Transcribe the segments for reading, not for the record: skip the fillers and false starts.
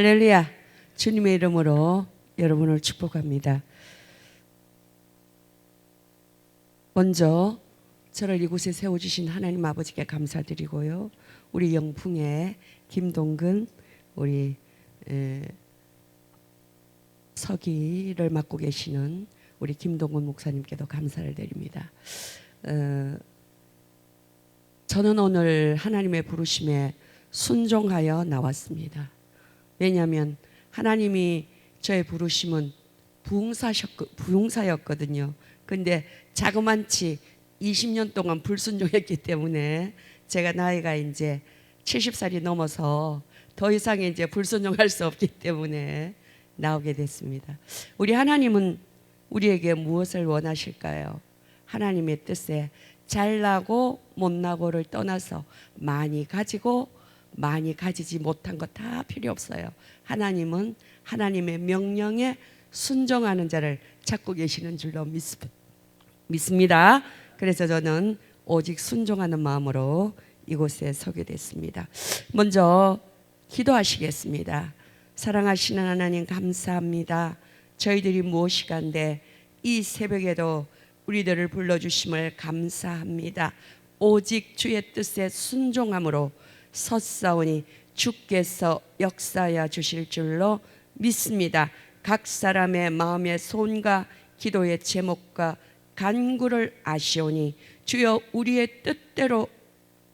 할렐루야. 주님의 이름으로 여러분을 축복합니다. 먼저 저를 이곳에 세워주신 하나님 아버지께 감사드리고요. 우리 영풍의 김동근 우리 서기를 맡고 계시는 우리 김동근 목사님께도 감사를 드립니다. 저는 오늘 하나님의 부르심에 순종하여 나왔습니다. 왜냐하면 하나님이 저의 부르심은 부흥사였거든요. 근데 자그만치 20년 동안 불순종했기 때문에 제가 나이가 이제 70살이 넘어서 더 이상 이제 불순종할 수 없기 때문에 나오게 됐습니다. 우리 하나님은 우리에게 무엇을 원하실까요? 하나님의 뜻에 잘나고 못나고를 떠나서 많이 가지고 많이 가지지 못한 거 다 필요 없어요. 하나님은 하나님의 명령에 순종하는 자를 찾고 계시는 줄로 믿습니다. 그래서 저는 오직 순종하는 마음으로 이곳에 서게 됐습니다. 먼저 기도하시겠습니다. 사랑하시는 하나님 감사합니다. 저희들이 무엇이간데 이 새벽에도 우리들을 불러주심을 감사합니다. 오직 주의 뜻에 순종함으로 섰사오니 주께서 역사하여 주실 줄로 믿습니다. 각 사람의 마음의 소원과 기도의 제목과 간구를 아시오니 주여 우리의 뜻대로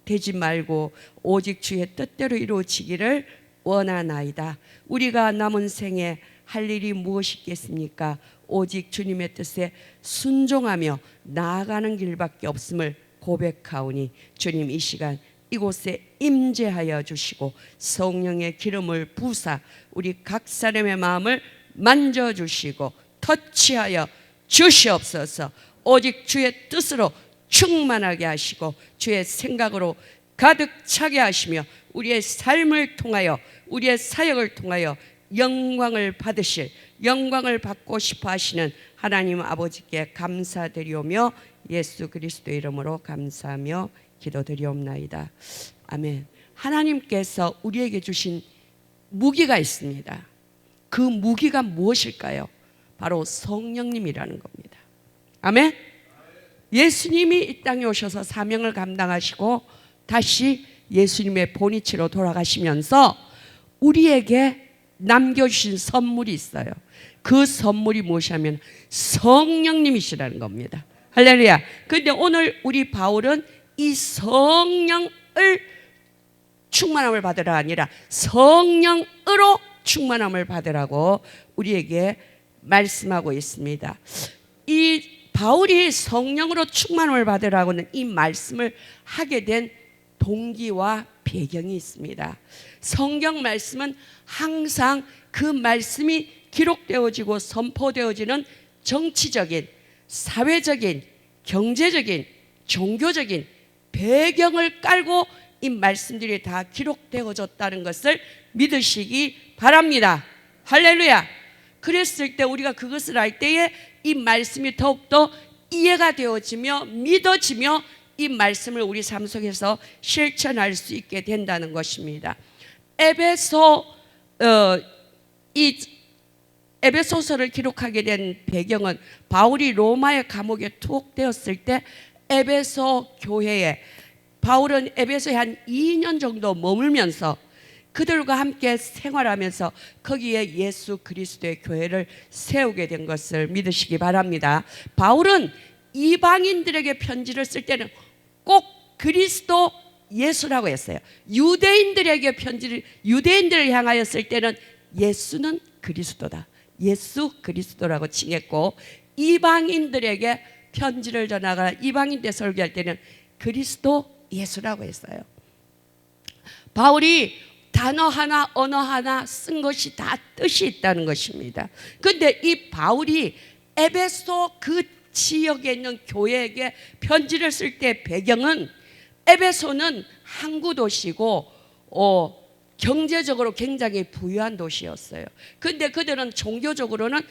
되지 말고 오직 주의 뜻대로 이루어지기를 원하나이다. 우리가 남은 생에 할 일이 무엇이겠습니까? 오직 주님의 뜻에 순종하며 나아가는 길밖에 없음을 고백하오니 주님 이 시간 이곳에 임재하여 주시고 성령의 기름을 부사 우리 각 사람의 마음을 만져주시고 터치하여 주시옵소서. 오직 주의 뜻으로 충만하게 하시고 주의 생각으로 가득 차게 하시며 우리의 삶을 통하여 우리의 사역을 통하여 영광을 받고 싶어 하시는 하나님 아버지께 감사드리오며 예수 그리스도의 이름으로 감사하며 기도드리옵나이다. 아멘. 하나님께서 우리에게 주신 무기가 있습니다. 그 무기가 무엇일까요? 바로 성령님이라는 겁니다. 아멘. 예수님이 이 땅에 오셔서 사명을 감당하시고 다시 예수님의 본위치로 돌아가시면서 우리에게 남겨주신 선물이 있어요. 그 선물이 무엇이냐면 성령님이시라는 겁니다. 할렐루야. 그런데 오늘 우리 바울은 이 성령을 충만함을 받으라 아니라 성령으로 충만함을 받으라고 우리에게 말씀하고 있습니다. 이 바울이 성령으로 충만함을 받으라고는 이 말씀을 하게 된 동기와 배경이 있습니다. 성경 말씀은 항상 그 말씀이 기록되어지고 선포되어지는 정치적인, 사회적인, 경제적인, 종교적인 배경을 깔고 이 말씀들이 다 기록되어졌다는 것을 믿으시기 바랍니다. 할렐루야. 그랬을 때 우리가 그것을 알 때에 이 말씀이 더욱더 이해가 되어지며 믿어지며 이 말씀을 우리 삶 속에서 실천할 수 있게 된다는 것입니다. 에베소서를 기록하게 된 배경은 바울이 로마의 감옥에 투옥되었을 때 에베소 교회에 바울은 에베소에 한 2년 정도 머물면서 그들과 함께 생활하면서 거기에 예수 그리스도의 교회를 세우게 된 것을 믿으시기 바랍니다. 바울은 이방인들에게 편지를 쓸 때는 꼭 그리스도 예수라고 했어요. 유대인들에게 편지를 유대인들을 향하여 쓸 때는 예수는 그리스도다. 예수 그리스도라고 칭했고 이방인들에게 편지를 전하거나 이방인들 설교할 때는 그리스도 예수라고 했어요. 바울이 단어 하나 언어 하나 쓴 것이 다 뜻이 있다는 것입니다. 그런데 이 바울이 에베소 그 지역에 있는 교회에게 편지를 쓸 때 배경은 에베소는 항구 도시고 경제적으로 굉장히 부유한 도시였어요. 그런데 그들은 종교적으로는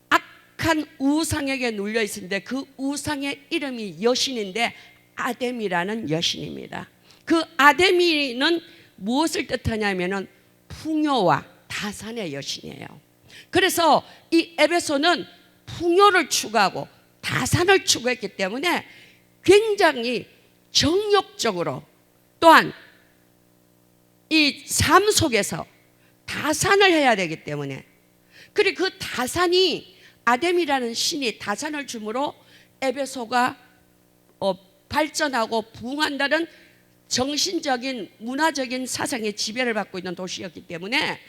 악한 우상에게 눌려 있었는데 그 우상의 이름이 여신인데 아데미라는 여신입니다. 그 아데미는 무엇을 뜻하냐면은 풍요와 다산의 여신이에요. 그래서 이 에베소는 풍요를 추구하고 다산을 추구했기 때문에 굉장히 정욕적으로, 또한 이 삶 속에서 다산을 해야 되기 때문에, 그리고 그 다산이 아뎀이라는 신이 다산을 주므로 에베소가 발전하고 부흥한다는 정신적인 문화적인 사상의 지배를 받고 있는 도시였기 때문에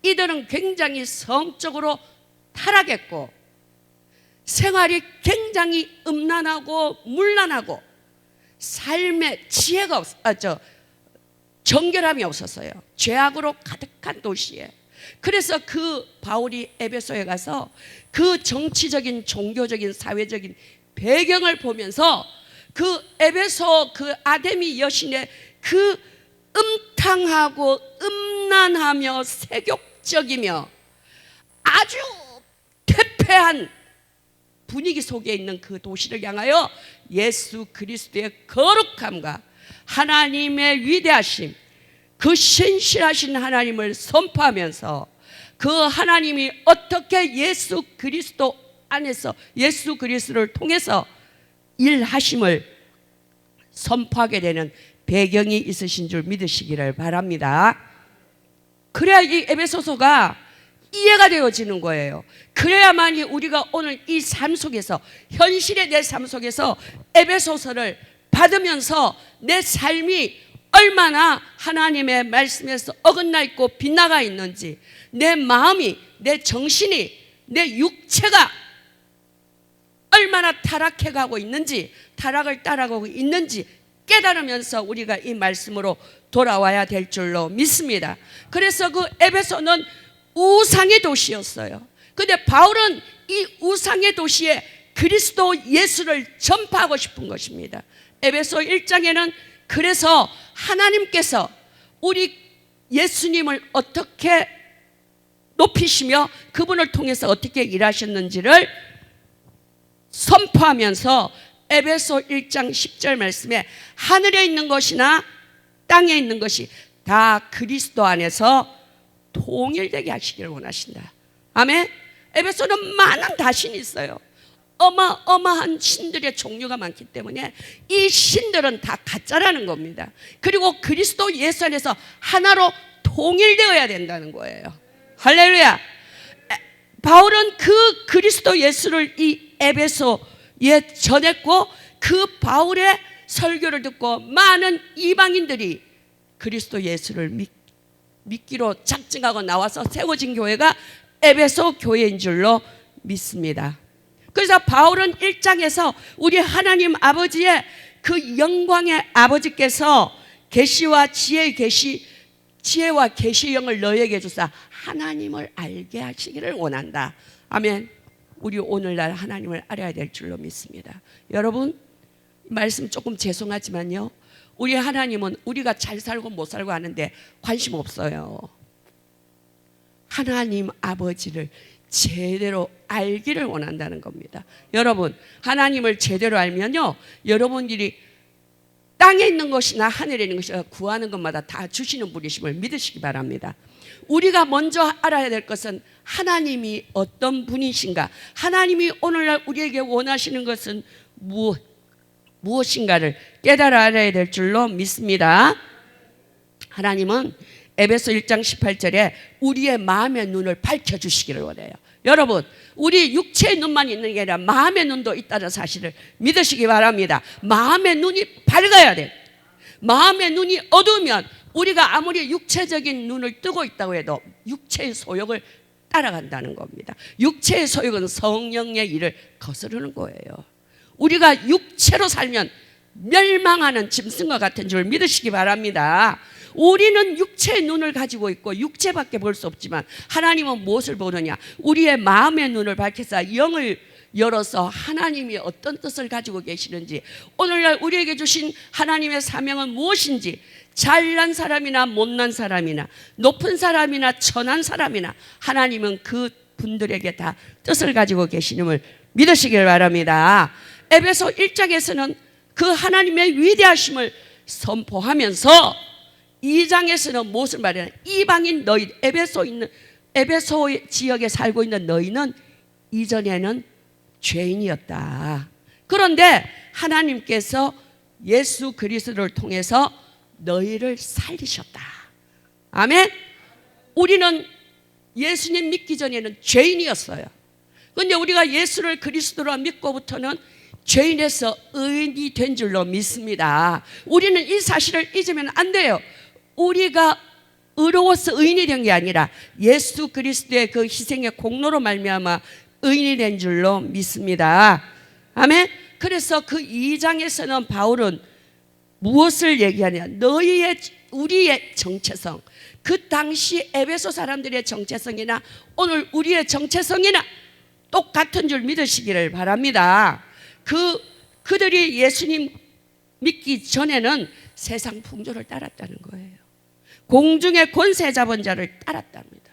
이들은 굉장히 성적으로 타락했고 생활이 굉장히 음란하고 문란하고 삶의 지혜가 정결함이 없었어요. 죄악으로 가득한 도시에. 그래서 그 바울이 에베소에 가서 그 정치적인 종교적인 사회적인 배경을 보면서 그 에베소 그 아데미 여신의 그 음탕하고 음란하며 세욕적이며 아주 퇴폐한 분위기 속에 있는 그 도시를 향하여 예수 그리스도의 거룩함과 하나님의 위대하심, 그 신실하신 하나님을 선포하면서 그 하나님이 어떻게 예수 그리스도 안에서 예수 그리스도를 통해서 일하심을 선포하게 되는 배경이 있으신 줄 믿으시기를 바랍니다. 그래야 이 에베소서가 이해가 되어지는 거예요. 그래야만이 우리가 오늘 이 삶 속에서, 현실의 내 삶 속에서 에베소서를 받으면서 내 삶이 얼마나 하나님의 말씀에서 어긋나 있고 빗나가 있는지, 내 마음이, 내 정신이, 내 육체가 얼마나 타락해 가고 있는지, 타락을 따라가고 있는지 깨달으면서 우리가 이 말씀으로 돌아와야 될 줄로 믿습니다. 그래서 그 에베소는 우상의 도시였어요. 근데 바울은 이 우상의 도시에 그리스도 예수를 전파하고 싶은 것입니다. 에베소 1장에는 그래서 하나님께서 우리 예수님을 어떻게 높이시며 그분을 통해서 어떻게 일하셨는지를 선포하면서 에베소 1장 10절 말씀에 하늘에 있는 것이나 땅에 있는 것이 다 그리스도 안에서 통일되게 하시기를 원하신다. 아멘. 에베소는 많은 다신이 있어요. 어마어마한 신들의 종류가 많기 때문에 이 신들은 다 가짜라는 겁니다. 그리고 그리스도 예수 안에서 하나로 통일되어야 된다는 거예요. 할렐루야. 바울은 그 그리스도 예수를 이 에베소에 전했고 그 바울의 설교를 듣고 많은 이방인들이 그리스도 예수를 믿기로 작정하고 나와서 세워진 교회가 에베소 교회인 줄로 믿습니다. 그래서 바울은 1장에서 우리 하나님 아버지의 그 영광의 아버지께서 계시와 지혜의 계시, 지혜와 계시의 영을 너에게 주사 하나님을 알게 하시기를 원한다. 아멘. 우리 오늘날 하나님을 알아야 될 줄로 믿습니다. 여러분, 말씀 조금 죄송하지만요, 우리 하나님은 우리가 잘 살고 못 살고 하는데 관심 없어요. 하나님 아버지를 제대로 알기를 원한다는 겁니다. 여러분, 하나님을 제대로 알면요, 여러분들이 땅에 있는 것이나 하늘에 있는 것이나 구하는 것마다 다 주시는 분이심을 믿으시기 바랍니다. 우리가 먼저 알아야 될 것은 하나님이 어떤 분이신가, 하나님이 오늘날 우리에게 원하시는 것은 무엇인가를 깨달아 알아야 될 줄로 믿습니다. 하나님은 에베소 1장 18절에 우리의 마음의 눈을 밝혀주시기를 원해요. 여러분, 우리 육체의 눈만 있는 게 아니라 마음의 눈도 있다는 사실을 믿으시기 바랍니다. 마음의 눈이 밝아야 돼. 마음의 눈이 어두우면 우리가 아무리 육체적인 눈을 뜨고 있다고 해도 육체의 소욕을 따라간다는 겁니다. 육체의 소욕은 성령의 일을 거스르는 거예요. 우리가 육체로 살면 멸망하는 짐승과 같은 줄 믿으시기 바랍니다. 우리는 육체의 눈을 가지고 있고 육체밖에 볼 수 없지만 하나님은 무엇을 보느냐? 우리의 마음의 눈을 밝혀서 영을 열어서 하나님이 어떤 뜻을 가지고 계시는지, 오늘날 우리에게 주신 하나님의 사명은 무엇인지, 잘난 사람이나 못난 사람이나 높은 사람이나 천한 사람이나 하나님은 그 분들에게 다 뜻을 가지고 계시음을 믿으시길 바랍니다. 에베소 1장에서는 그 하나님의 위대하심을 선포하면서 2장에서는 무엇을 말하냐? 이방인 너희, 에베소 지역에 살고 있는 너희는 이전에는 죄인이었다. 그런데 하나님께서 예수 그리스도를 통해서 너희를 살리셨다. 아멘. 우리는 예수님 믿기 전에는 죄인이었어요. 그런데 우리가 예수를 그리스도로 믿고부터는 죄인에서 의인이 된 줄로 믿습니다. 우리는 이 사실을 잊으면 안 돼요. 우리가 의로워서 의인이 된 게 아니라 예수 그리스도의 그 희생의 공로로 말미암아 의인이 된 줄로 믿습니다. 아멘. 그래서 그 2장에서는 바울은 무엇을 얘기하냐? 우리의 정체성, 그 당시 에베소 사람들의 정체성이나 오늘 우리의 정체성이나 똑같은 줄 믿으시기를 바랍니다. 그들이 예수님 믿기 전에는 세상 풍조를 따랐다는 거예요. 공중의 권세 잡은 자를 따랐답니다.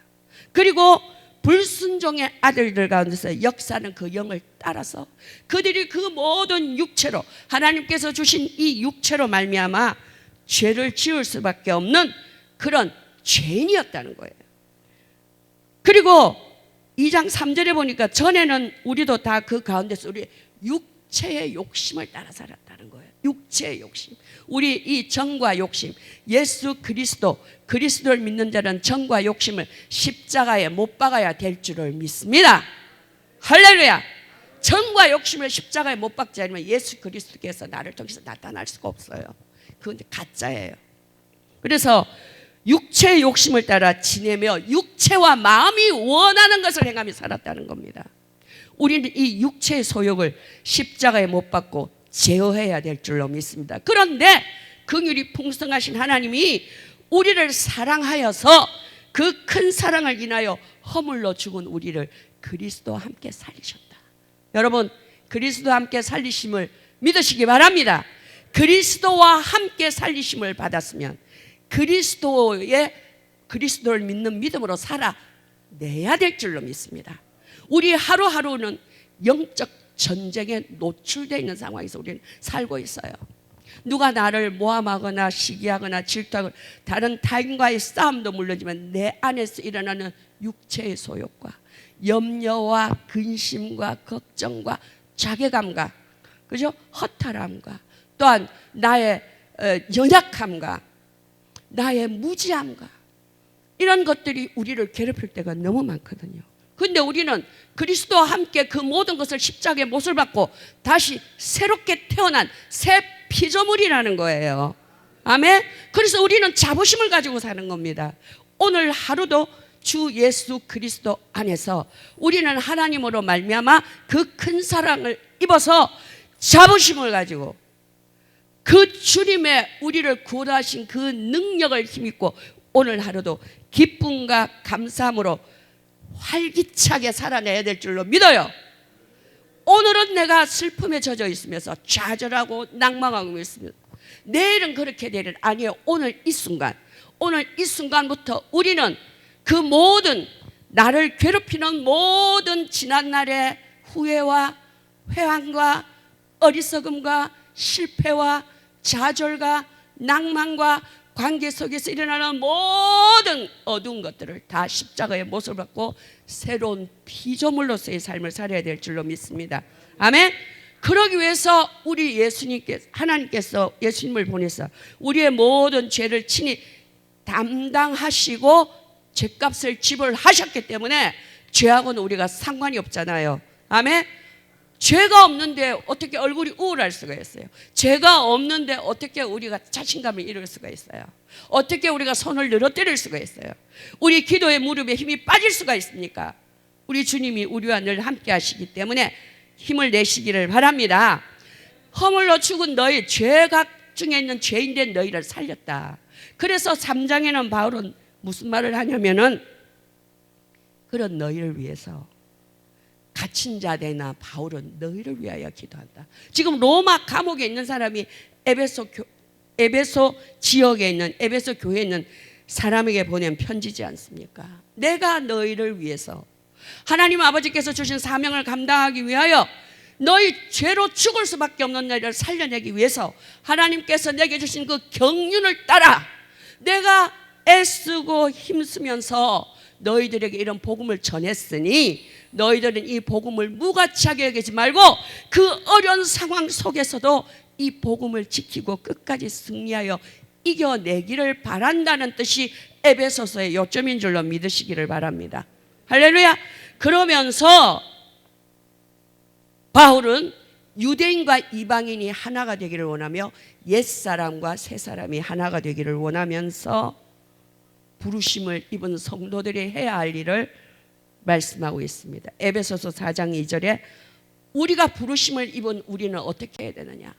그리고 불순종의 아들들 가운데서 역사는 그 영을 따라서 그들이 그 모든 육체로, 하나님께서 주신 이 육체로 말미암아 죄를 지을 수밖에 없는 그런 죄인이었다는 거예요. 그리고 2장 3절에 보니까 전에는 우리도 다 그 가운데서 우리 육체의 욕심을 따라 살았다는 거예요. 육체의 욕심, 우리 이 정과 욕심, 예수 그리스도를 믿는 자는 정과 욕심을 십자가에 못 박아야 될 줄을 믿습니다. 할렐루야. 정과 욕심을 십자가에 못 박지 않으면 예수 그리스도께서 나를 통해서 나타날 수가 없어요. 그건 가짜예요. 그래서 육체의 욕심을 따라 지내며 육체와 마음이 원하는 것을 행하며 살았다는 겁니다. 우리는 이 육체의 소욕을 십자가에 못 박고 제어해야 될 줄로 믿습니다. 그런데 긍휼이 풍성하신 하나님이 우리를 사랑하여서 그 큰 사랑을 인하여 허물로 죽은 우리를 그리스도와 함께 살리셨다. 여러분, 그리스도와 함께 살리심을 믿으시기 바랍니다. 그리스도와 함께 살리심을 받았으면 그리스도를 믿는 믿음으로 살아내야 될 줄로 믿습니다. 우리 하루하루는 영적 전쟁에 노출되어 있는 상황에서 우리는 살고 있어요. 누가 나를 모함하거나 시기하거나 질투하거나 다른 타인과의 싸움도 물론이지만 내 안에서 일어나는 육체의 소욕과 염려와 근심과 걱정과 자괴감과, 그죠? 허탈함과 또한 나의 연약함과 나의 무지함과 이런 것들이 우리를 괴롭힐 때가 너무 많거든요. 그런데 우리는 그리스도와 함께 그 모든 것을 십자가의 못을 받고 다시 새롭게 태어난 새 피조물이라는 거예요. 아멘. 그래서 우리는 자부심을 가지고 사는 겁니다. 오늘 하루도 주 예수 그리스도 안에서 우리는 하나님으로 말미암아 그 큰 사랑을 입어서 자부심을 가지고 그 주님의 우리를 구원하신 그 능력을 힘입고 오늘 하루도 기쁨과 감사함으로 활기차게 살아내야 될 줄로 믿어요. 오늘은 내가 슬픔에 젖어 있으면서 좌절하고 낭망하고 있습니다. 내일은 그렇게 되리라. 아니에요. 오늘 이 순간부터 우리는 그 모든 나를 괴롭히는 모든 지난날의 후회와 회한과 어리석음과 실패와 좌절과 낭만과 관계 속에서 일어나는 모든 어두운 것들을 다 십자가의 못을 받고 새로운 피조물로서의 삶을 살아야 될 줄로 믿습니다. 아멘. 그러기 위해서 우리 하나님께서 예수님을 보내서 우리의 모든 죄를 친히 담당하시고 죄값을 지불하셨기 때문에 죄하고는 우리가 상관이 없잖아요. 아멘. 죄가 없는데 어떻게 얼굴이 우울할 수가 있어요? 죄가 없는데 어떻게 우리가 자신감을 잃을 수가 있어요? 어떻게 우리가 손을 늘어뜨릴 수가 있어요? 우리 기도의 무릎에 힘이 빠질 수가 있습니까? 우리 주님이 우리와 늘 함께 하시기 때문에 힘을 내시기를 바랍니다. 허물로 죽은 너희, 죄각 중에 있는 죄인된 너희를 살렸다. 그래서 3장에는 바울은 무슨 말을 하냐면은 그런 너희를 위해서 갇힌 자 되나 바울은 너희를 위하여 기도한다. 지금 로마 감옥에 있는 사람이 에베소 지역에 있는 에베소 교회에 있는 사람에게 보낸 편지지 않습니까? 내가 너희를 위해서 하나님 아버지께서 주신 사명을 감당하기 위하여 너희 죄로 죽을 수밖에 없는 너희를 살려내기 위해서 하나님께서 내게 주신 그 경륜을 따라 내가 애쓰고 힘쓰면서 너희들에게 이런 복음을 전했으니 너희들은 이 복음을 무가치하게 여기지 말고 그 어려운 상황 속에서도 이 복음을 지키고 끝까지 승리하여 이겨내기를 바란다는 뜻이 에베소서의 요점인 줄로 믿으시기를 바랍니다. 할렐루야. 그러면서 바울은 유대인과 이방인이 하나가 되기를 원하며 옛사람과 새사람이 하나가 되기를 원하면서 부르심을 입은 성도들이 해야 할 일을 말씀하고 있습니다. 에베소서 4장 2절에 우리가 부르심을 입은 우리는 어떻게 해야 되느냐?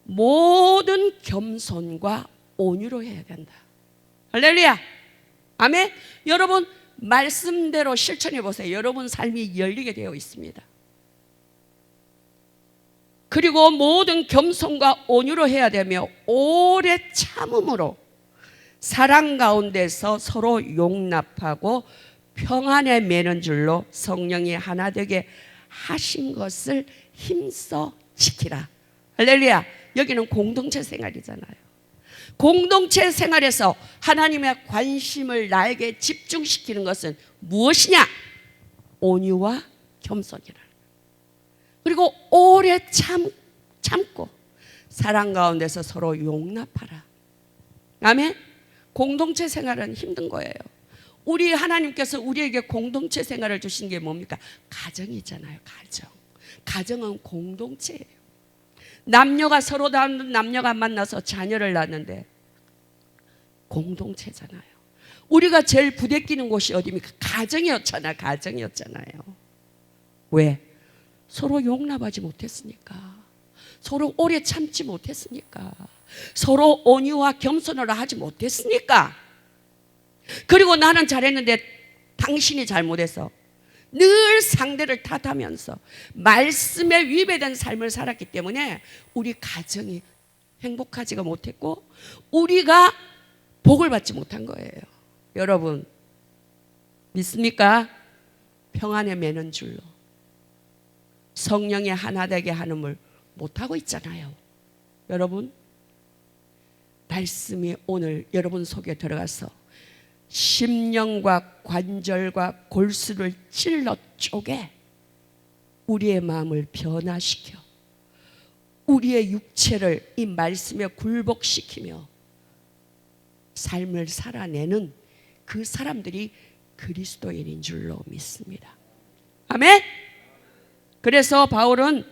모든 겸손과 온유로 해야 된다. 할렐루야. 아멘. 여러분 말씀대로 실천해 보세요. 여러분 삶이 열리게 되어 있습니다. 그리고 모든 겸손과 온유로 해야 되며 오래 참음으로 사랑 가운데서 서로 용납하고 평안에 매는 줄로 성령이 하나 되게 하신 것을 힘써 지키라. 할렐루야. 여기는 공동체 생활이잖아요. 공동체 생활에서 하나님의 관심을 나에게 집중시키는 것은 무엇이냐? 온유와 겸손이라. 그리고 오래 참고 사랑 가운데서 서로 용납하라. 아멘. 공동체 생활은 힘든 거예요. 우리 하나님께서 우리에게 공동체 생활을 주신 게 뭡니까? 가정이잖아요. 가정은 공동체예요. 남녀가 서로 다른 남녀가 만나서 자녀를 낳는데 공동체잖아요. 우리가 제일 부대끼는 곳이 어디입니까? 가정이었잖아요. 왜? 서로 용납하지 못했으니까. 서로 오래 참지 못했으니까. 서로 온유와 겸손을 하지 못했으니까. 그리고 나는 잘했는데 당신이 잘못해서 늘 상대를 탓하면서 말씀에 위배된 삶을 살았기 때문에 우리 가정이 행복하지가 못했고 우리가 복을 받지 못한 거예요. 여러분 믿습니까? 평안에 매는 줄로 성령의 하나 되게 하는을 못하고 있잖아요. 여러분 말씀이 오늘 여러분 속에 들어가서 심령과 관절과 골수를 찔러 쪼개 우리의 마음을 변화시켜 우리의 육체를 이 말씀에 굴복시키며 삶을 살아내는 그 사람들이 그리스도인인 줄로 믿습니다. 아멘. 그래서 바울은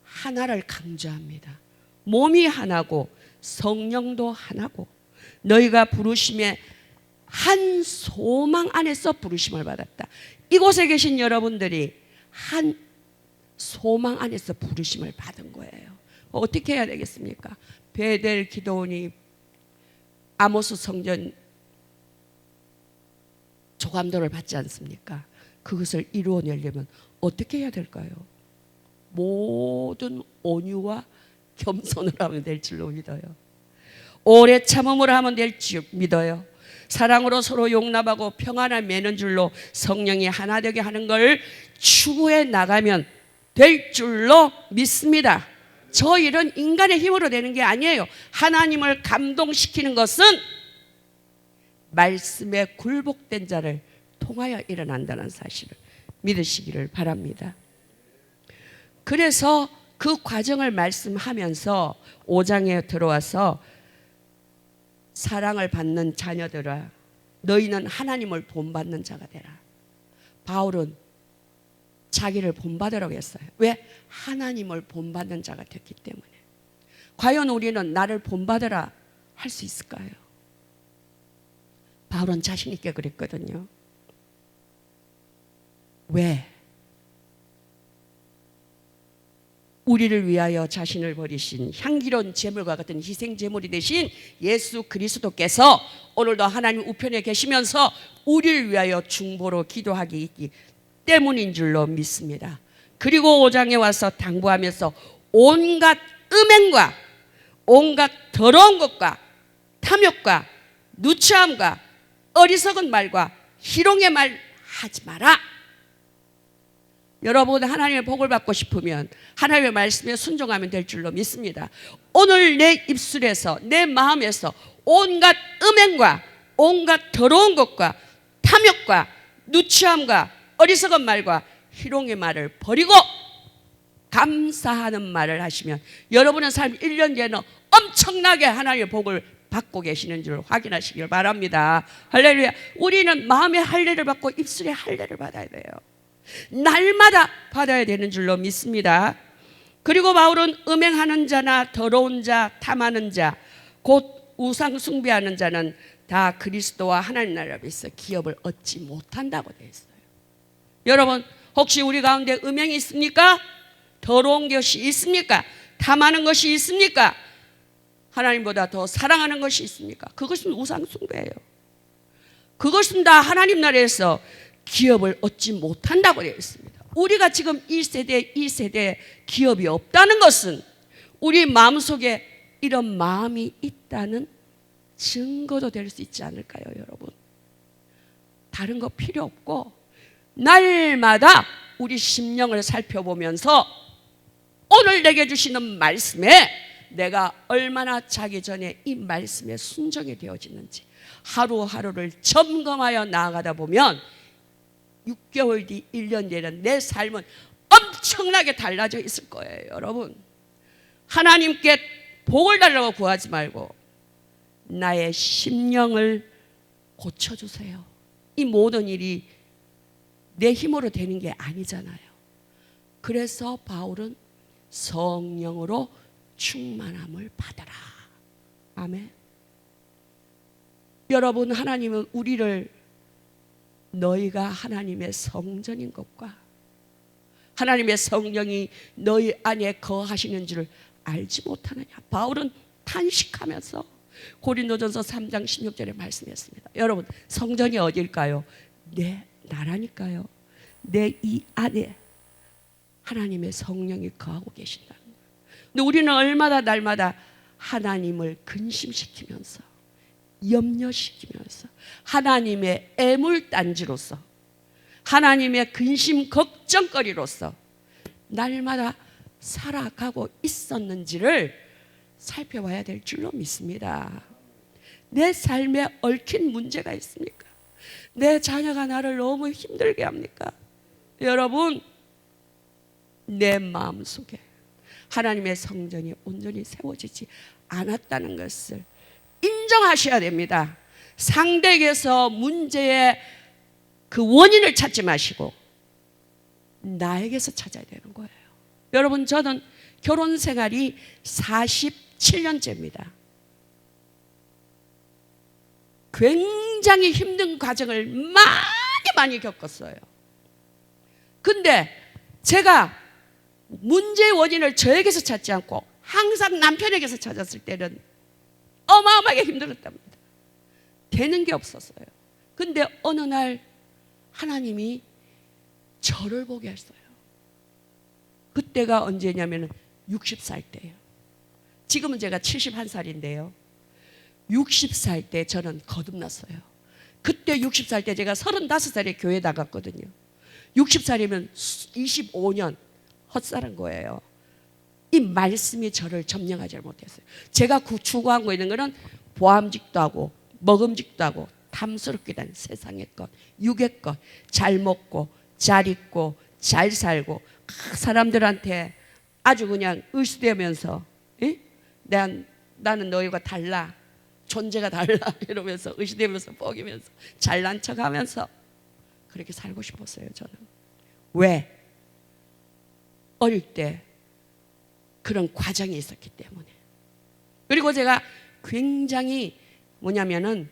하나를 강조합니다. 몸이 하나고 성령도 하나고 너희가 부르심에 한 소망 안에서 부르심을 받았다. 이곳에 계신 여러분들이 한 소망 안에서 부르심을 받은 거예요. 어떻게 해야 되겠습니까? 베델, 기도원이 아모스 성전 조감도를 받지 않습니까? 그것을 이루어내려면 어떻게 해야 될까요? 모든 온유와 겸손을 하면 될 줄로 믿어요. 오래 참음으로 하면 될 줄 믿어요. 사랑으로 서로 용납하고 평안을 매는 줄로 성령이 하나 되게 하는 걸 추구해 나가면 될 줄로 믿습니다. 저 일은 인간의 힘으로 되는 게 아니에요. 하나님을 감동시키는 것은 말씀에 굴복된 자를 통하여 일어난다는 사실을 믿으시기를 바랍니다. 그래서 그 과정을 말씀하면서 5장에 들어와서 사랑을 받는 자녀들아 너희는 하나님을 본받는 자가 되라. 바울은 자기를 본받으라고 했어요. 왜? 하나님을 본받는 자가 됐기 때문에. 과연 우리는 나를 본받으라 할 수 있을까요? 바울은 자신 있게 그랬거든요. 왜? 우리를 위하여 자신을 버리신 향기로운 제물과 같은 희생 제물이 되신 예수 그리스도께서 오늘도 하나님 우편에 계시면서 우리를 위하여 중보로 기도하기 있기 때문인 줄로 믿습니다. 그리고 5장에 와서 당부하면서 온갖 음행과 온갖 더러운 것과 탐욕과 누추함과 어리석은 말과 희롱의 말 하지 마라. 여러분 하나님의 복을 받고 싶으면 하나님의 말씀에 순종하면 될 줄로 믿습니다. 오늘 내 입술에서 내 마음에서 온갖 음행과 온갖 더러운 것과 탐욕과 누추함과 어리석은 말과 희롱의 말을 버리고 감사하는 말을 하시면 여러분의 삶 1년 뒤에는 엄청나게 하나님의 복을 받고 계시는 줄 확인하시길 바랍니다. 할렐루야. 우리는 마음에 할례를 받고 입술에 할례를 받아야 돼요. 날마다 받아야 되는 줄로 믿습니다. 그리고 바울은 음행하는 자나 더러운 자, 탐하는 자, 곧 우상 숭배하는 자는 다 그리스도와 하나님 나라 앞에서 기업을 얻지 못한다고 되어 있어요. 여러분, 혹시 우리 가운데 음행이 있습니까? 더러운 것이 있습니까? 탐하는 것이 있습니까? 하나님보다 더 사랑하는 것이 있습니까? 그것은 우상 숭배예요. 그것은 다 하나님 나라에서 기업을 얻지 못한다고 되어 있습니다. 우리가 지금 이 세대에 기업이 없다는 것은 우리 마음속에 이런 마음이 있다는 증거도 될 수 있지 않을까요, 여러분? 다른 거 필요 없고 날마다 우리 심령을 살펴보면서 오늘 내게 주시는 말씀에 내가 얼마나 자기 전에 이 말씀에 순종이 되어지는지 하루하루를 점검하여 나아가다 보면 6개월 뒤, 1년 뒤에는 내 삶은 엄청나게 달라져 있을 거예요, 여러분. 하나님께 복을 달라고 구하지 말고 나의 심령을 고쳐주세요. 이 모든 일이 내 힘으로 되는 게 아니잖아요. 그래서 바울은 성령으로 충만함을 받아라. 아멘. 여러분, 하나님은 우리를 너희가 하나님의 성전인 것과 하나님의 성령이 너희 안에 거하시는 줄 알지 못하느냐. 바울은 탄식하면서 고린도전서 3장 16절에 말씀했습니다. 여러분, 성전이 어딜까요? 내 나라니까요. 내 이 안에 하나님의 성령이 거하고 계신다는 거예요. 근데 우리는 얼마나 날마다 하나님을 근심시키면서 염려시키면서 하나님의 애물단지로서 하나님의 근심 걱정거리로서 날마다 살아가고 있었는지를 살펴봐야 될 줄로 믿습니다. 내 삶에 얽힌 문제가 있습니까? 내 자녀가 나를 너무 힘들게 합니까? 여러분, 내 마음속에 하나님의 성전이 온전히 세워지지 않았다는 것을 인정하셔야 됩니다. 상대에게서 문제의 그 원인을 찾지 마시고 나에게서 찾아야 되는 거예요. 여러분, 저는 결혼 생활이 47년째입니다. 굉장히 힘든 과정을 많이 겪었어요. 근데 제가 문제의 원인을 저에게서 찾지 않고 항상 남편에게서 찾았을 때는 어마어마하게 힘들었답니다. 되는 게 없었어요. 근데 어느 날 하나님이 저를 보게 했어요. 그때가 언제냐면 60살 때예요. 지금은 제가 71살인데요. 60살 때 저는 거듭났어요. 그때 60살 때 제가 35살에 교회 나갔거든요. 60살이면 25년 헛살한 거예요. 이 말씀이 저를 점령하지 못했어요. 제가 추구하고 있는 거는 보암직도 하고 먹음직도 하고 탐스럽게 된 세상의 것, 육의 것, 잘 먹고 잘 입고 잘 살고 사람들한테 아주 그냥 의식되면서 나는 너희가 달라, 존재가 달라 이러면서 의식되면서 뻐기면서 잘난 척하면서 그렇게 살고 싶었어요. 저는. 왜? 어릴 때 그런 과정이 있었기 때문에. 그리고 제가 굉장히 뭐냐면은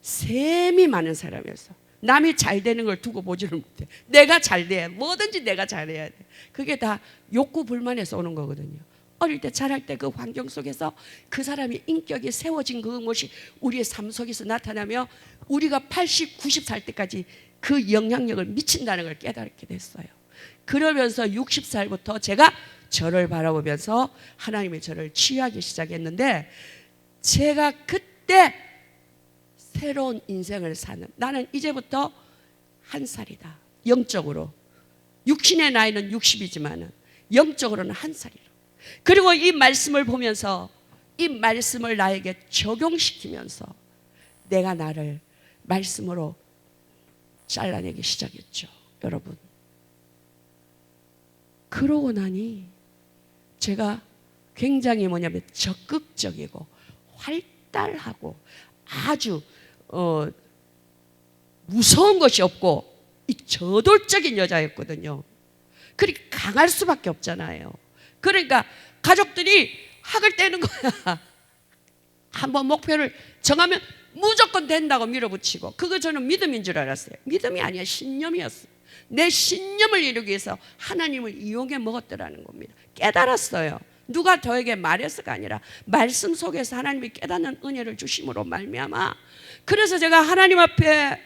셈이 많은 사람이었어. 남이 잘 되는 걸 두고 보지를 못해. 내가 잘 돼. 뭐든지 내가 잘해야 돼. 그게 다 욕구 불만에서 오는 거거든요. 어릴 때 자랄 때 그 환경 속에서 그 사람의 인격이 세워진 그것이 우리의 삶 속에서 나타나며 우리가 80, 90살 때까지 그 영향력을 미친다는 걸 깨닫게 됐어요. 그러면서 60살부터 제가 저를 바라보면서 하나님의 저를 치유하기 시작했는데, 제가 그때 새로운 인생을 사는, 나는 이제부터 한 살이다. 영적으로. 육신의 나이는 60이지만 영적으로는 한 살이라. 그리고 이 말씀을 보면서 이 말씀을 나에게 적용시키면서 내가 나를 말씀으로 잘라내기 시작했죠. 여러분, 그러고 나니 제가 굉장히 적극적이고 활달하고 아주 무서운 것이 없고 저돌적인 여자였거든요. 그러니까 강할 수밖에 없잖아요. 그러니까 가족들이 학을 떼는 거야. 한번 목표를 정하면 무조건 된다고 밀어붙이고, 그거 저는 믿음인 줄 알았어요. 믿음이 아니야, 신념이었어요. 내 신념을 이루기 위해서 하나님을 이용해 먹었더라는 겁니다. 깨달았어요. 누가 저에게 말해서가 아니라 말씀 속에서 하나님이 깨닫는 은혜를 주심으로 말미암아, 그래서 제가 하나님 앞에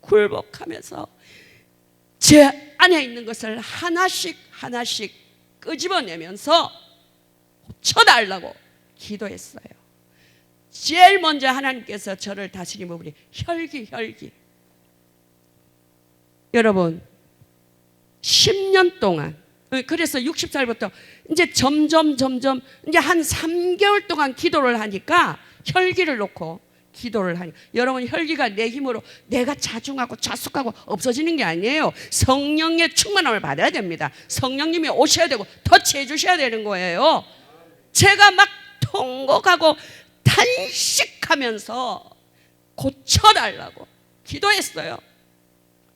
굴복하면서 제 안에 있는 것을 하나씩 하나씩 끄집어내면서 고쳐달라고 기도했어요. 제일 먼저 하나님께서 저를 다스리는 부분이 혈기. 여러분, 10년 동안, 그래서 60살부터 이제 점점 이제 한 3개월 동안 기도를 하니까, 혈기를 놓고 기도를 하니, 여러분, 혈기가 내 힘으로 내가 자중하고 자숙하고 없어지는 게 아니에요. 성령의 충만함을 받아야 됩니다. 성령님이 오셔야 되고 터치해 주셔야 되는 거예요. 제가 막 통곡하고 탄식하면서 고쳐달라고 기도했어요.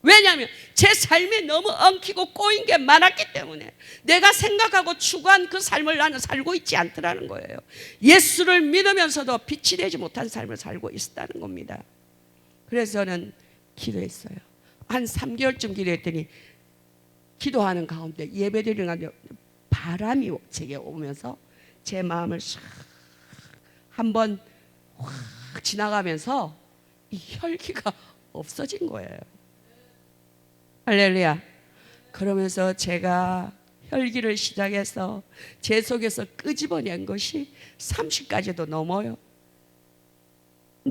왜냐하면 제 삶에 너무 엉키고 꼬인 게 많았기 때문에, 내가 생각하고 추구한 그 삶을 나는 살고 있지 않더라는 거예요. 예수를 믿으면서도 빛이 되지 못한 삶을 살고 있었다는 겁니다. 그래서 저는 기도했어요. 한 3개월쯤 기도했더니, 기도하는 가운데 예배드리는 바람이 제게 오면서 제 마음을 싹 한번 확 지나가면서 이 혈기가 없어진 거예요. 할렐루야. 그러면서 제가 혈기를 시작해서 제 속에서 끄집어낸 것이 30까지도 넘어요.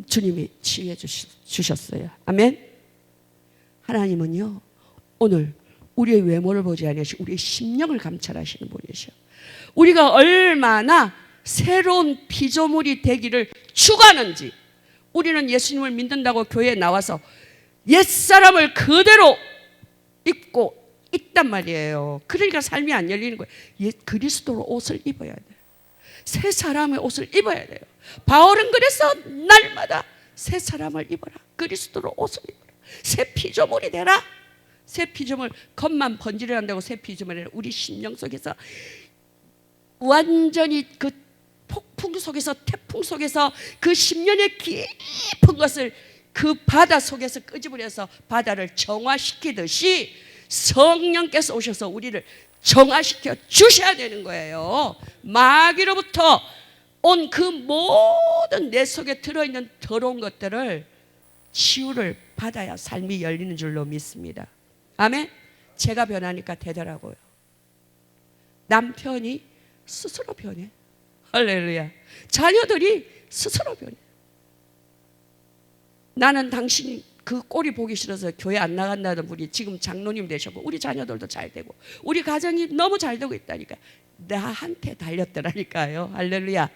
주님이 치유해 주셨어요. 아멘. 하나님은요, 오늘 우리의 외모를 보지 아니하시고 우리의 심령을 감찰하시는 분이셔. 우리가 얼마나 새로운 피조물이 되기를 추구하는지. 우리는 예수님을 믿는다고 교회에 나와서 옛사람을 그대로 입고 있단 말이에요. 그러니까 삶이 안 열리는 거예요. 그리스도로 옷을 입어야 돼요. 새 사람의 옷을 입어야 돼요. 바울은 그래서 날마다 새 사람을 입어라, 그리스도로 옷을 입어라, 새 피조물이 되라. 새 피조물, 겉만 번지려 한다고 새 피조물이 아니라 우리 심령 속에서 완전히 그 폭풍 속에서, 태풍 속에서 그 10년의 깊은 것을 그 바다 속에서 끄집어내서 바다를 정화시키듯이 성령께서 오셔서 우리를 정화시켜 주셔야 되는 거예요. 마귀로부터 온 그 모든 내 속에 들어있는 더러운 것들을 치유를 받아야 삶이 열리는 줄로 믿습니다. 아멘. 제가 변하니까 되더라고요. 남편이 스스로 변해. 할렐루야. 자녀들이 스스로 변해. 나는 당신 그 꼴이 보기 싫어서 교회 안 나간다는 분이 지금 장로님 되셨고, 우리 자녀들도 잘 되고 우리 가정이 너무 잘 되고 있다니까. 나한테 달렸더라니까요. 할렐루야.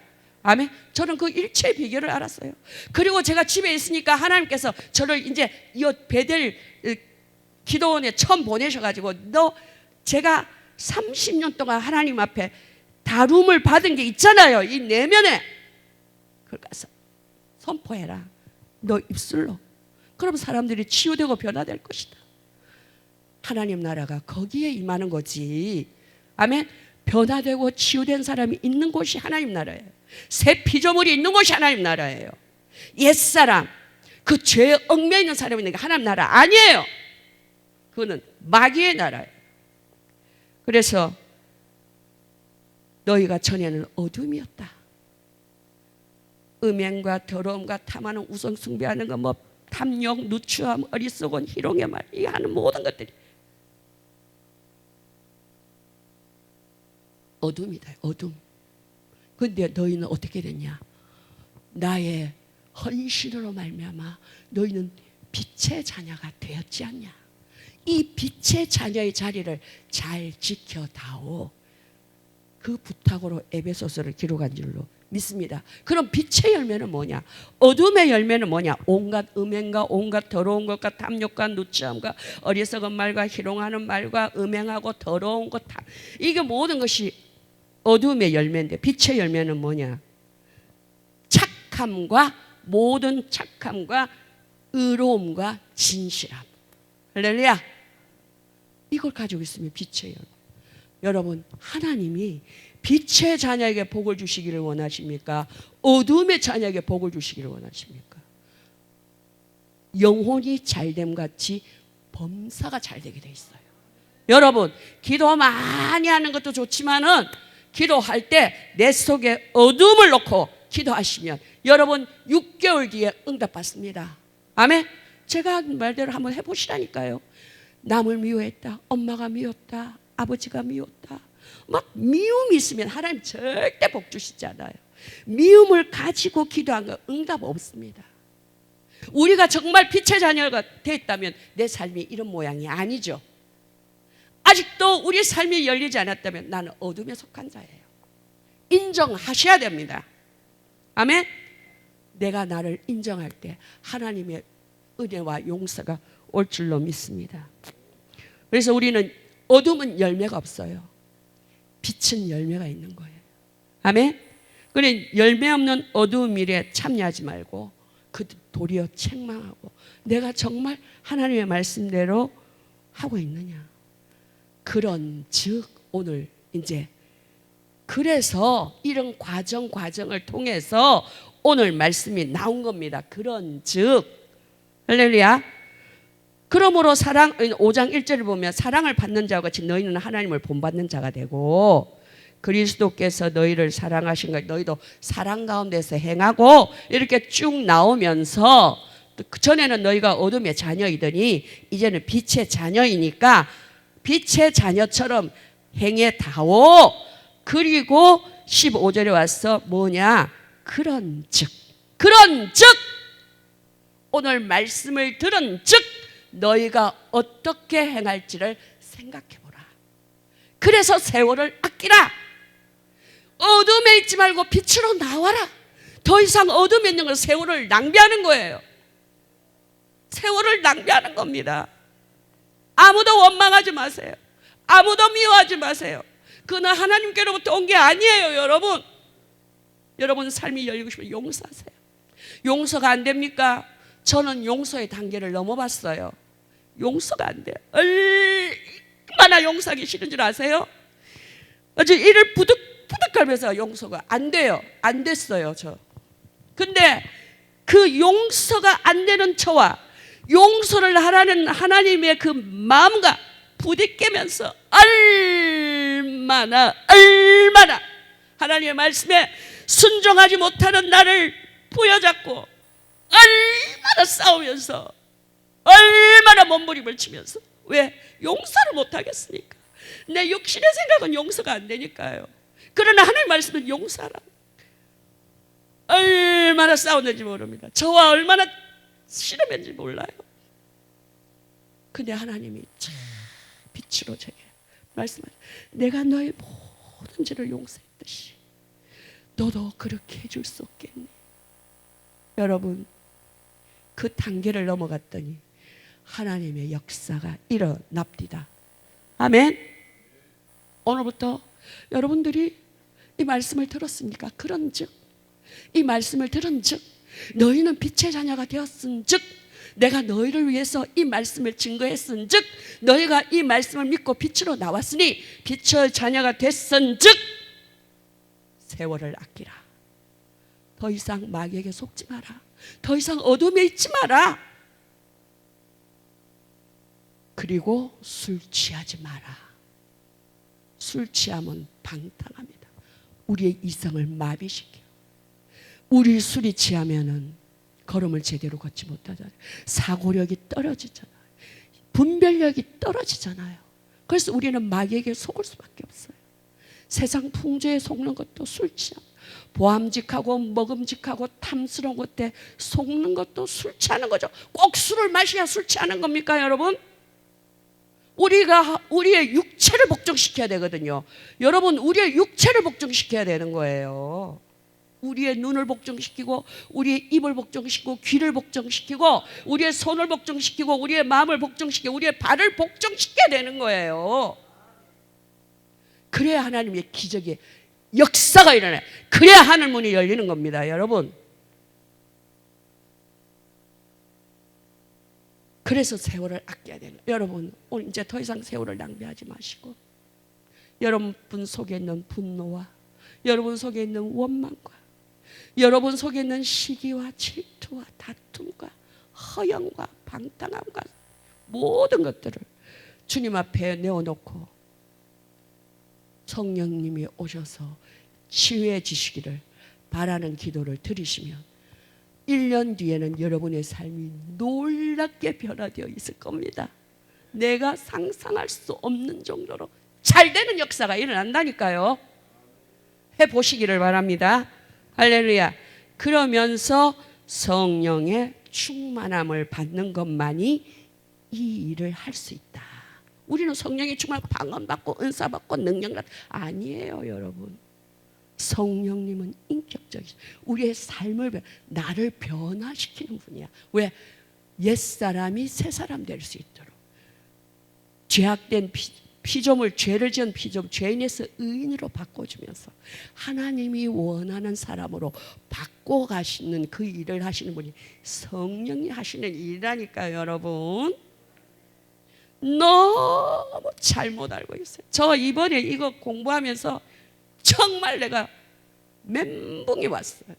아멘. 저는 그 일체의 비결을 알았어요. 그리고 제가 집에 있으니까 하나님께서 저를 이제 이 베델 기도원에 처음 보내셔가지고, 제가 30년 동안 하나님 앞에 다룸을 받은 게 있잖아요, 이 내면에. 그걸 가서 선포해라, 너 입술로. 그럼 사람들이 치유되고 변화될 것이다. 하나님 나라가 거기에 임하는 거지. 아멘. 변화되고 치유된 사람이 있는 곳이 하나님 나라예요. 새 피조물이 있는 곳이 하나님 나라예요. 옛사람, 그 죄에 얽매여 있는 사람이 있는 게 하나님 나라 아니에요. 그거는 마귀의 나라예요. 그래서 너희가 전에는 어둠이었다. 음행과 더러움과 탐하는, 우상 숭배하는 거, 뭐 탐욕, 누추함, 어리석은, 희롱의 말, 이 하는 모든 것들이 어둠이다. 어둠. 근데 너희는 어떻게 됐냐? 나의 헌신으로 말미암아 너희는 빛의 자녀가 되었지 않냐? 이 빛의 자녀의 자리를 잘 지켜다오. 그 부탁으로 에베소서를 기록한 줄로 믿습니다. 그럼 빛의 열매는 뭐냐? 어둠의 열매는 뭐냐? 온갖 음행과 온갖 더러운 것과 탐욕과 누추함과 어리석은 말과 희롱하는 말과 음행하고 더러운 것, 이게 모든 것이 어둠의 열매인데, 빛의 열매는 뭐냐? 착함과, 모든 착함과 의로움과 진실함. 할렐루야. 이걸 가지고 있으면 빛의 열매. 여러분, 하나님이 빛의 자녀에게 복을 주시기를 원하십니까? 어둠의 자녀에게 복을 주시기를 원하십니까? 영혼이 잘됨 같이 범사가 잘되게 돼 있어요. 여러분, 기도 많이 하는 것도 좋지만은 기도할 때 내 속에 어둠을 놓고 기도하시면 여러분 6개월 뒤에 응답받습니다. 아멘. 제가 한 말대로 한번 해보시라니까요. 남을 미워했다, 엄마가 미웠다, 아버지가 미웠다, 막 미움이 있으면 하나님 절대 복 주시지 않아요. 미움을 가지고 기도한 거 응답 없습니다. 우리가 정말 빛의 자녀가 됐다면 내 삶이 이런 모양이 아니죠. 아직도 우리 삶이 열리지 않았다면 나는 어둠에 속한 자예요. 인정하셔야 됩니다. 아멘. 내가 나를 인정할 때 하나님의 은혜와 용서가 올 줄로 믿습니다. 그래서 우리는 어둠은 열매가 없어요. 빛은 열매가 있는 거예요. 아멘. 그래, 열매 없는 어두운 일에 참여하지 말고 그 도리어 책망하고 내가 정말 하나님의 말씀대로 하고 있느냐. 그런즉 오늘 이제 그래서 이런 과정을 통해서 오늘 말씀이 나온 겁니다. 그런즉 할렐루야. 그러므로 사랑 5장 1절을 보면 사랑을 받는 자와 같이 너희는 하나님을 본받는 자가 되고 그리스도께서 너희를 사랑하신 것 너희도 사랑 가운데서 행하고 이렇게 쭉 나오면서 전에는 너희가 어둠의 자녀이더니 이제는 빛의 자녀이니까 빛의 자녀처럼 행해다오. 그리고 15절에 와서 뭐냐? 그런즉 오늘 말씀을 들은즉 너희가 어떻게 행할지를 생각해보라. 그래서 세월을 아끼라. 어둠에 있지 말고 빛으로 나와라. 더 이상 어둠에 있는 건 세월을 낭비하는 거예요. 세월을 낭비하는 겁니다. 아무도 원망하지 마세요. 아무도 미워하지 마세요. 그는 하나님께로부터 온 게 아니에요. 여러분 삶이 열리고 싶으면 용서하세요. 용서가 안 됩니까? 저는 용서의 단계를 넘어봤어요. 용서가 안 돼요. 얼마나 용서하기 싫은 줄 아세요? 어제 이를 부득부득 하면서 용서가 안 돼요. 안 됐어요, 저. 근데 그 용서가 안 되는 저와 용서를 하라는 하나님의 그 마음과 부딪히면서 얼마나 하나님의 말씀에 순종하지 못하는 나를 부여잡고 얼마나 싸우면서 얼마나 몸부림을 치면서 왜? 용서를 못하겠으니까. 내 육신의 생각은 용서가 안 되니까요. 그러나 하나님 말씀은 용서하라. 얼마나 싸웠는지 모릅니다. 저와 얼마나 씨름했는지 몰라요. 근데 하나님이 빛으로 제게 말씀하셔. 내가 너의 모든 죄를 용서했듯이 너도 그렇게 해줄 수 없겠니? 여러분 그 단계를 넘어갔더니 하나님의 역사가 일어납니다. 아멘. 오늘부터 여러분들이 이 말씀을 들었습니까? 그런즉 이 말씀을 들은즉 너희는 빛의 자녀가 되었은즉 내가 너희를 위해서 이 말씀을 증거했은즉 너희가 이 말씀을 믿고 빛으로 나왔으니 빛의 자녀가 됐은즉 세월을 아끼라. 더 이상 마귀에게 속지 마라. 더 이상 어둠에 있지 마라. 그리고 술 취하지 마라. 술 취하면 방탕합니다. 우리의 이성을 마비시켜요. 우리 술이 취하면은 걸음을 제대로 걷지 못하잖아요. 사고력이 떨어지잖아요. 분별력이 떨어지잖아요. 그래서 우리는 마귀에게 속을 수밖에 없어요. 세상 풍조에 속는 것도 술 취함. 보암직하고 먹음직하고 탐스러운 것에 속는 것도 술 취하는 거죠. 꼭 술을 마셔야 술 취하는 겁니까, 여러분? 우리가 우리의 육체를 복종시켜야 되거든요. 여러분, 우리의 육체를 복종시켜야 되는 거예요. 우리의 눈을 복종시키고, 우리의 입을 복종시키고, 귀를 복종시키고, 우리의 손을 복종시키고, 우리의 마음을 복종시키고, 우리의 발을 복종시켜야 되는 거예요. 그래야 하나님의 기적의 역사가 일어나요. 그래야 하늘 문이 열리는 겁니다, 여러분. 그래서 세월을 아껴야 되는, 여러분 오늘 이제 더 이상 세월을 낭비하지 마시고, 여러분 속에 있는 분노와 여러분 속에 있는 원망과 여러분 속에 있는 시기와 질투와 다툼과 허영과 방탕함과 모든 것들을 주님 앞에 내어놓고 성령님이 오셔서 치유해지시기를 바라는 기도를 드리시면 1년 뒤에는 여러분의 삶이 놀랍게 변화되어 있을 겁니다. 내가 상상할 수 없는 정도로 잘 되는 역사가 일어난다니까요. 해보시기를 바랍니다. 할렐루야. 그러면서 성령의 충만함을 받는 것만이 이 일을 할 수 있다. 우리는 성령의 충만을 방언받고 은사받고 능력받고 아니에요, 여러분. 성령님은 인격적이죠. 우리의 삶을, 나를 변화시키는 분이야. 왜? 옛사람이 새사람 될 수 있도록. 죄악된 피조물, 죄를 지은 피조물, 죄인에서 의인으로 바꿔주면서 하나님이 원하는 사람으로 바꿔가시는 그 일을 하시는 분이 성령이 하시는 일이라니까요, 여러분. 너무 잘못 알고 있어요. 저 이번에 이거 공부하면서 정말 내가 멘붕이 왔어요.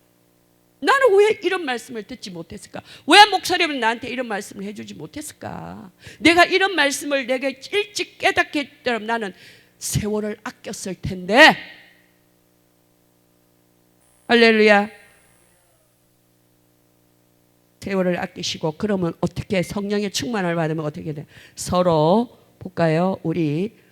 나는 왜 이런 말씀을 듣지 못했을까? 왜 목사님은 나한테 이런 말씀을 해주지 못했을까? 내가 이런 말씀을 내가 일찍 깨닫게 했더라면 나는 세월을 아꼈을 텐데. 할렐루야. 세월을 아끼시고, 그러면 어떻게, 성령의 충만을 받으면 어떻게 돼? 서로 볼까요? 우리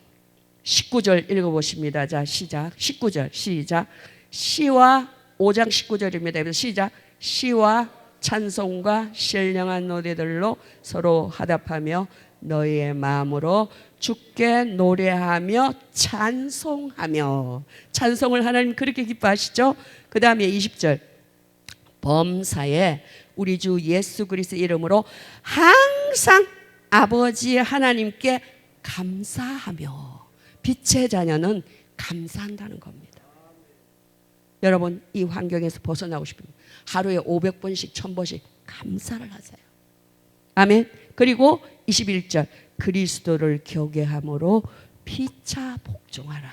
19절 읽어보십니다. 자, 시작. 19절 시작. 시와 5장 19절입니다. 시작. 시와 찬송과 신령한 노래들로 서로 화답하며 너희의 마음으로 주께 노래하며 찬송하며. 찬송을 하나님 그렇게 기뻐하시죠? 그 다음에 20절. 범사에 우리 주 예수 그리스도의 이름으로 항상 아버지 하나님께 감사하며. 빛의 자녀는 감사한다는 겁니다. 여러분, 이 환경에서 벗어나고 싶으면 하루에 500번씩 1000번씩 감사를 하세요. 아멘. 그리고 21절. 그리스도를 경외함으로 피차 복종하라.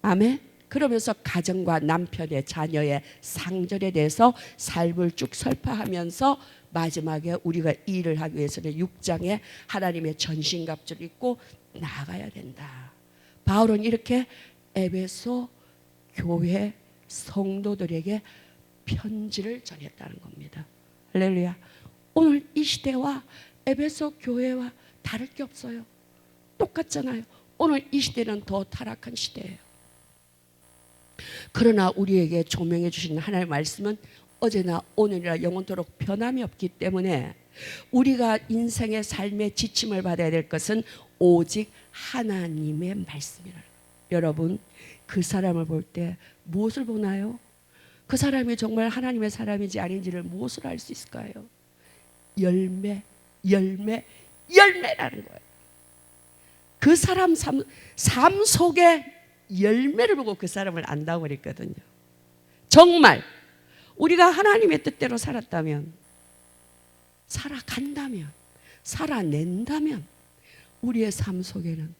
아멘. 그러면서 가정과 남편의, 자녀의 상절에 대해서 삶을 쭉 설파하면서 마지막에 우리가 이 일을 하기 위해서는 6장에 하나님의 전신갑주를 입고 나가야 된다. 바울은 이렇게 에베소 교회 성도들에게 편지를 전했다는 겁니다. 할렐루야. 오늘 이 시대와 에베소 교회와 다를 게 없어요. 똑같잖아요. 오늘 이 시대는 더 타락한 시대예요. 그러나 우리에게 조명해 주신 하나님의 말씀은 어제나 오늘이나 영원토록 변함이 없기 때문에 우리가 인생의 삶의 지침을 받아야 될 것은 오직 하나님의 말씀이라. 여러분, 그 사람을 볼 때 무엇을 보나요? 그 사람이 정말 하나님의 사람인지 아닌지를 무엇으로 알 수 있을까요? 열매, 열매, 열매라는 거예요. 그 사람 삶 속에 열매를 보고 그 사람을 안다고 그랬거든요. 정말 우리가 하나님의 뜻대로 살았다면, 살아간다면, 살아낸다면 우리의 삶 속에는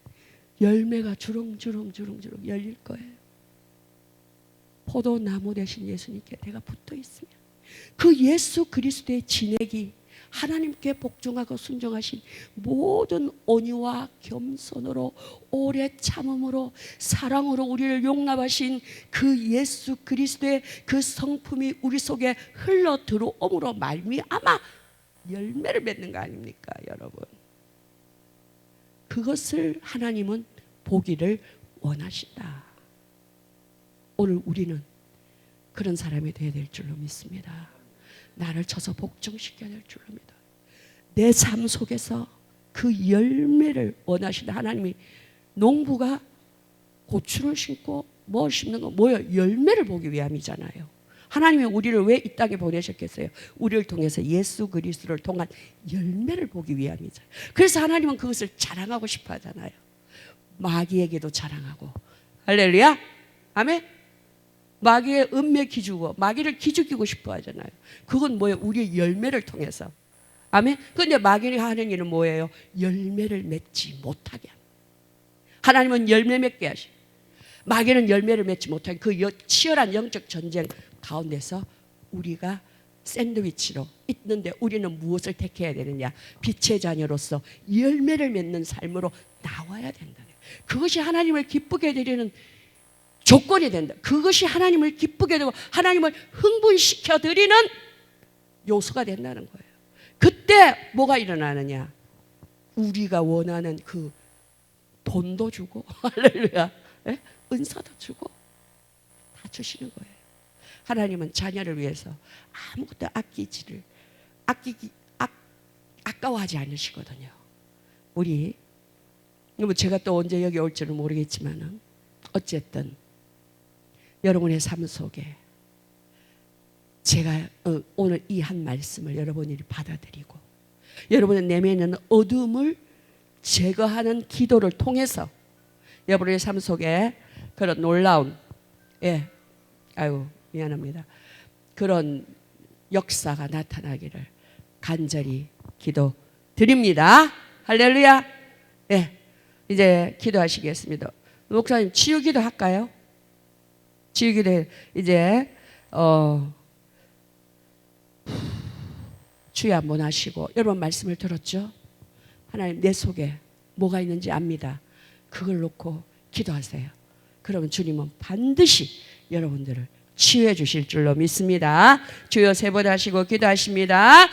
열매가 주렁주렁 열릴 거예요. 포도나무 대신 예수님께 내가 붙어 있으면 그 예수 그리스도의 진액이 하나님께 복종하고 순종하신 모든 온유와 겸손으로 오래 참음으로 사랑으로 우리를 용납하신 그 예수 그리스도의 그 성품이 우리 속에 흘러 들어옴으로 말미암아 열매를 맺는 거 아닙니까, 여러분? 그것을 하나님은 보기를 원하신다. 오늘 우리는 그런 사람이 되어야 될 줄로 믿습니다. 나를 쳐서 복종시켜야 될 줄로 믿어요. 내 삶 속에서 그 열매를 원하시는 하나님이 농부가 고추를 심고 뭐 심는 거 뭐예요? 열매를 보기 위함이잖아요. 하나님이 우리를 왜 이 땅에 보내셨겠어요? 우리를 통해서 예수 그리스도를 통한 열매를 보기 위함이죠. 그래서 하나님은 그것을 자랑하고 싶어 하잖아요. 마귀에게도 자랑하고. 할렐루야. 아멘. 마귀의 은매 기주고 마귀를 기죽이고 싶어 하잖아요. 그건 뭐예요? 우리의 열매를 통해서. 아멘. 그런데 마귀가 하는 일은 뭐예요? 열매를 맺지 못하게 합니다. 하나님은 열매 맺게 하시고 마귀는 열매를 맺지 못하게 그 치열한 영적 전쟁 가운데서 우리가 샌드위치로 있는데 우리는 무엇을 택해야 되느냐? 빛의 자녀로서 열매를 맺는 삶으로 나와야 된다. 그것이 하나님을 기쁘게 드리는 조건이 된다. 그것이 하나님을 기쁘게 되고 하나님을 흥분시켜 드리는 요소가 된다는 거예요. 그때 뭐가 일어나느냐? 우리가 원하는 그 돈도 주고 할렐루야, 은사도 주고 다 주시는 거예요. 하나님은 자녀를 위해서 아무것도 아까워하지 않으시거든요. 우리 제가 또 언제 여기 올지는 모르겠지만 어쨌든 여러분의 삶 속에 제가 오늘 이 한 말씀을 여러분이 받아들이고 여러분의 내면에 있는 어둠을 제거하는 기도를 통해서 여러분의 삶 속에 그런 놀라운 아유 미안합니다. 그런 역사가 나타나기를 간절히 기도드립니다. 할렐루야. 이제 기도하시겠습니다. 목사님 치유기도 할까요? 치유기도 이제 주여 한번 하시고 여러분 말씀을 들었죠? 하나님 내 속에 뭐가 있는지 압니다. 그걸 놓고 기도하세요. 그러면 주님은 반드시 여러분들을 치유해 주실 줄로 믿습니다. 주여 세 번 하시고 기도하십니다.